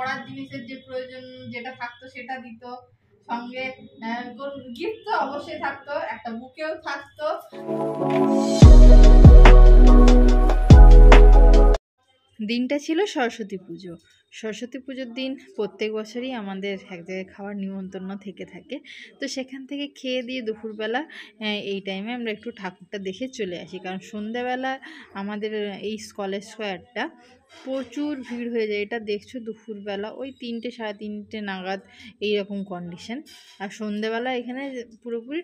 পড়ার জিনিসের যে প্রয়োজন যেটা থাকতো সেটা দিত, সঙ্গে গিফট তো অবশ্যই থাকতো, একটা বুকেও থাকতো। দিনটা ছিল সরস্বতী পুজো। সরস্বতী পুজোর দিন প্রত্যেক বছরই আমাদের এক জায়গায় খাওয়ার নিমন্ত্রণ থেকে থাকে। তো সেখান থেকে খেয়ে দিয়ে দুপুরবেলা এই টাইমে আমরা একটু ঠাকুরটা দেখে চলে আসি, কারণ সন্ধ্যাবেলা আমাদের এই কলেজ স্কোয়ারটা প্রচুর ভিড় হয়ে যায়। এটা দেখছো দুপুরবেলা ওই 3টে সাড়ে 3টে নাগাদ এইরকম কন্ডিশন। আর সন্ধ্যেবেলা এখানে পুরোপুরি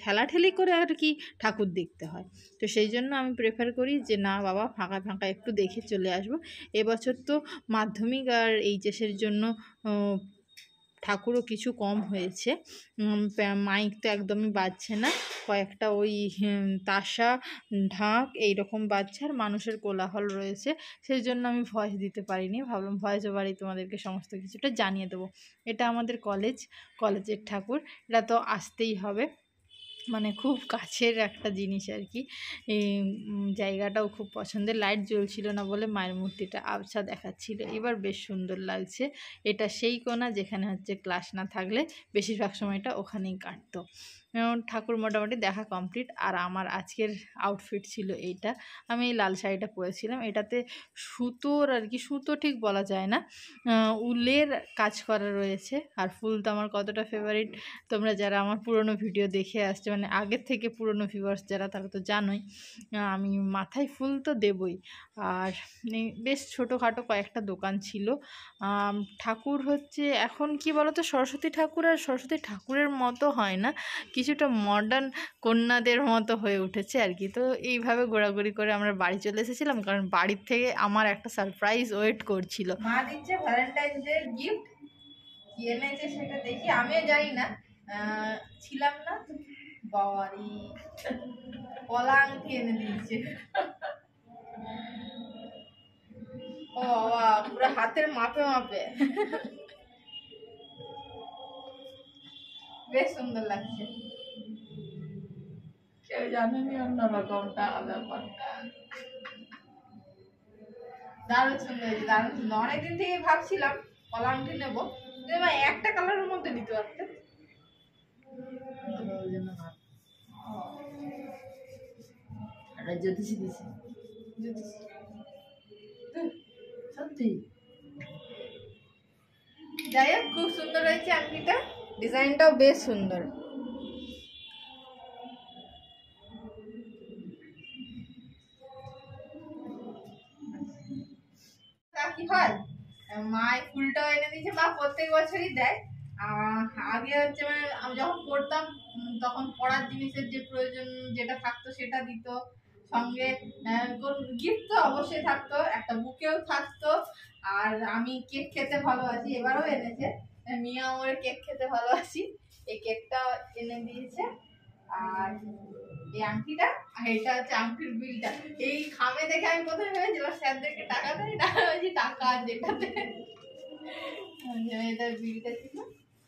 ঠেলাঠেলি করে আর কি ঠাকুর দেখতে হয়। তো সেই জন্য আমি প্রেফার করি যে না বাবা, ফাঁকা ফাঁকা একটু দেখে চলে আসবো। এবছর তো মাধ্যমিক আর এইচএসের জন্য ঠাকুরও কিছু কম হয়েছে, মাইক তো একদমই বাজছে না, কয়েকটা ওই তাসা ঢাক এইরকম বাজছে, আর মানুষের কোলাহল রয়েছে। সেই জন্য আমি ভয়েস দিতে পারিনি, ভাবলাম ভয়েস ওভারেই তোমাদেরকে সমস্ত কিছুটা জানিয়ে দেবো। এটা আমাদের কলেজের ঠাকুর, এটা তো আসতেই হবে, মানে খুব কাছের একটা জিনিস আর কি। এই জায়গাটাও খুব পছন্দের। লাইট জ্বলছিল না বলে মায়ের মূর্তিটা আবছা দেখাচ্ছিল, এবার বেশ সুন্দর লাগছে। এটা সেই কোণা যেখানে হচ্ছে ক্লাস না থাকলে বেশিরভাগ সময়টা ওখানেই কাটতো। ঠাকুর মোটামুটি দেখা কমপ্লিট। আর আমার আজকের আউটফিট ছিল এইটা, আমি এই লাল শাড়িটা পরেছিলাম। এটাতে সুতোর আর কি, সুতো ঠিক বলা যায় না, উলের কাজ করা রয়েছে। আর ফুল তো আমার কতটা ফেভারিট, তোমরা যারা আমার পুরনো ভিডিও দেখে আসছে, মানে আগের থেকে পুরনো ভিউয়ার্স যারা, তারা তো জানোই আমি মাথায় ফুল তো দেবই। আর বেশ ছোটোখাটো কয়েকটা দোকান ছিল। ঠাকুর হচ্ছে এখন কি বলতো, সরস্বতী ঠাকুর আর সরস্বতী ঠাকুরের মতো হয় না, কিছুটা মডার্ন কন্যাদের মতো হয়ে উঠেছে আর কি। তো এইভাবে ঘোরাঘুরি করে আমরা বাড়ি চলে এসেছিলাম, কারণ বাড়ির থেকে আমার একটা সারপ্রাইজ ওয়েট করছিল। মা দিচ্ছে ভ্যালেন্টাইন্স ডে গিফট, কি এনেছে সেটা দেখি, আমিও জানি না, ছিলাম না। বাবারি কলা আংটি এনে দিয়েছে। ও বাবা, পুরো হাতের মাপে মাপে, বেশ সুন্দর লাগছে। কেউ জানেনি অন্যরকমটা ব্যাপারটা, দারুণ সুন্দর হয়েছে, দারুণ সুন্দর। অনেকদিন থেকে ভাবছিলাম কলা আংটি নেবো, একটা কালারের মধ্যে নিতে পারতেন। জ্যোতিষী দিছে, সত্যি যাই হোক, খুব সুন্দর হয়েছে আংটিটা, ডিজাইনটাও বেশ সুন্দর। কি হয়, মা ফুলটাও এনে দিয়েছে, মা প্রত্যেক বছরই দেয়। আগে হচ্ছে মানে আমি যখন পড়তাম তখন পড়ার জিনিসের যে প্রয়োজন যেটা থাকতো সেটা দিত, সঙ্গে গিফট তো অবশ্যই থাকতো, একটা বুকেও থাকতো। আর আমি কেক খেতে ভালোবাসি, এবারও এনেছে, মিয়া আমরের কেক খেতে ভালোবাসি, এই কেকটা এনে দিয়েছে। আর এই আংটিটা, আর এটা হচ্ছে আংটির বিলটা। এই খামে দেখে আমি প্রথমে ভেবেছিলাম স্যারদেরকে টাকা দেয়, টাকা হয়েছি টাকা যেটাতে এটা বিলটা ছিল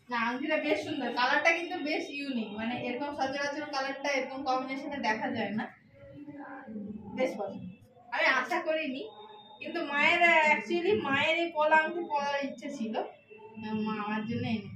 না। আংটিটা বেশ সুন্দর, কালারটা কিন্তু বেশ ইউনিক, মানে এরকম সচরাচর কালারটা এরকম কম্বিনেশনে দেখা যায় না, বেশ পছন্দ। আমি আশা করিনি, কিন্তু মায়ের অ্যাকচুয়ালি মায়ের এই কলা আংটি পরার ইচ্ছে ছিল, মা আমার জন্য এনেছে।